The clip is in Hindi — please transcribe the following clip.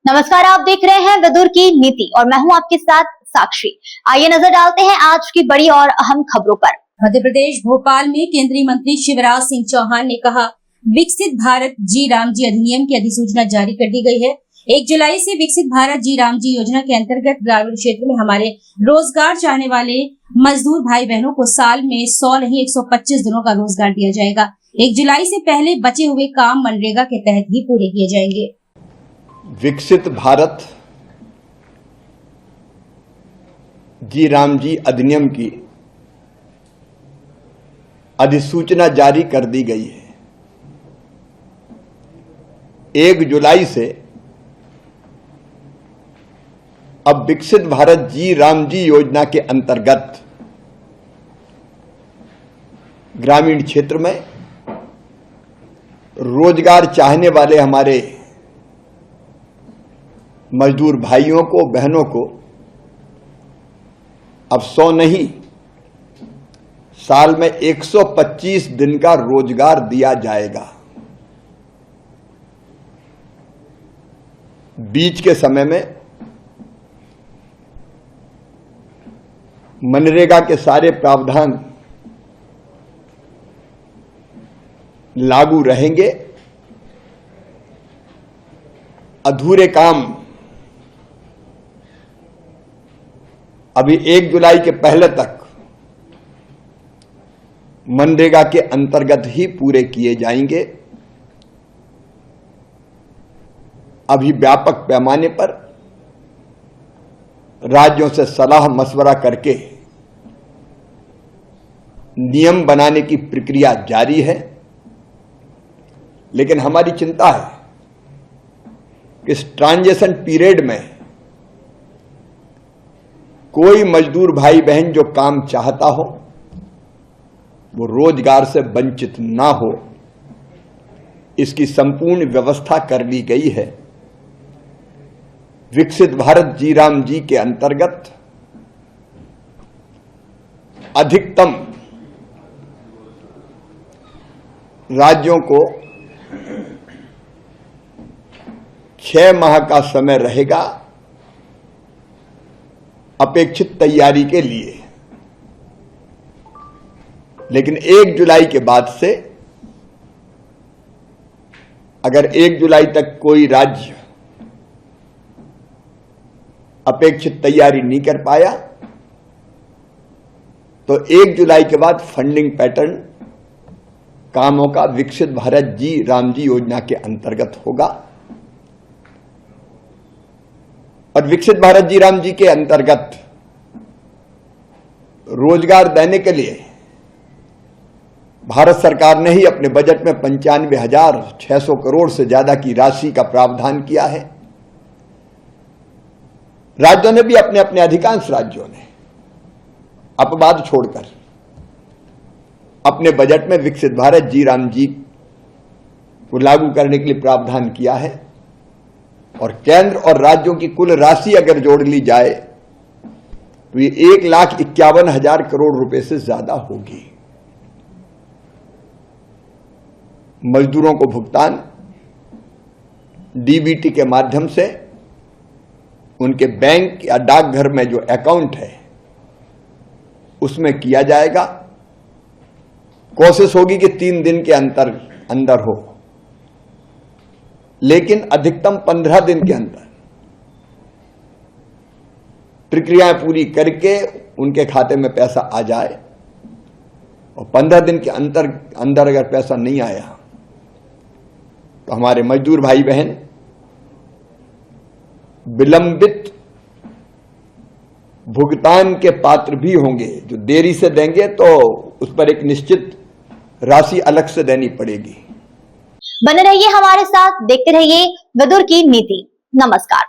नमस्कार, आप देख रहे हैं विदुर की नीति और मैं हूं आपके साथ साक्षी। आइए नजर डालते हैं आज की बड़ी और अहम खबरों पर। मध्य प्रदेश भोपाल में केंद्रीय मंत्री शिवराज सिंह चौहान ने कहा, विकसित भारत जी राम जी अधिनियम की अधिसूचना जारी कर दी गई है। 1 जुलाई से विकसित भारत जी राम जी योजना के अंतर्गत ग्रामीण क्षेत्र में हमारे रोजगार चाहने वाले मजदूर भाई बहनों को साल में 100 नहीं 125 दिनों का रोजगार दिया जाएगा। 1 जुलाई से पहले बचे हुए काम मनरेगा के तहत ही पूरे किए जाएंगे। विकसित भारत जी राम जी अधिनियम की अधिसूचना जारी कर दी गई है। 1 जुलाई से अब विकसित भारत जी राम जी योजना के अंतर्गत ग्रामीण क्षेत्र में रोजगार चाहने वाले हमारे मजदूर भाइयों को बहनों को अब 100 नहीं साल में 125 दिन का रोजगार दिया जाएगा। बीच के समय में मनरेगा के सारे प्रावधान लागू रहेंगे। अधूरे काम अभी 1 जुलाई के पहले तक मनरेगा के अंतर्गत ही पूरे किए जाएंगे। अभी व्यापक पैमाने पर राज्यों से सलाह मशवरा करके नियम बनाने की प्रक्रिया जारी है, लेकिन हमारी चिंता है कि इस ट्रांजिशन पीरियड में कोई मजदूर भाई बहन जो काम चाहता हो वो रोजगार से वंचित ना हो, इसकी संपूर्ण व्यवस्था कर ली गई है। विकसित भारत जी राम जी के अंतर्गत अधिकतम राज्यों को 6 माह का समय रहेगा अपेक्षित तैयारी के लिए, लेकिन 1 जुलाई के बाद से अगर 1 जुलाई तक कोई राज्य अपेक्षित तैयारी नहीं कर पाया तो 1 जुलाई के बाद फंडिंग पैटर्न कामों का विकसित भारत जी राम जी योजना के अंतर्गत होगा। और विकसित भारत जी राम जी के अंतर्गत रोजगार देने के लिए भारत सरकार ने ही अपने बजट में 95,600 करोड़ से ज्यादा की राशि का प्रावधान किया है। राज्यों ने भी अपने अधिकांश राज्यों ने अपवाद छोड़कर अपने बजट में विकसित भारत जी राम जी को लागू करने के लिए प्रावधान किया है। और केंद्र और राज्यों की कुल राशि अगर जोड़ ली जाए तो ये 1,51,000 करोड़ रुपए से ज्यादा होगी। मजदूरों को भुगतान डीबीटी के माध्यम से उनके बैंक या डाकघर में जो अकाउंट है उसमें किया जाएगा। कोशिश होगी कि 3 दिन के अंदर हो, लेकिन अधिकतम 15 दिन के अंदर प्रक्रियाएं पूरी करके उनके खाते में पैसा आ जाए। और 15 दिन के अंदर अगर पैसा नहीं आया तो हमारे मजदूर भाई बहन विलंबित भुगतान के पात्र भी होंगे। जो देरी से देंगे तो उस पर एक निश्चित राशि अलग से देनी पड़ेगी। बने रहिए हमारे साथ, देखते रहिए विदुर की नीति। नमस्कार।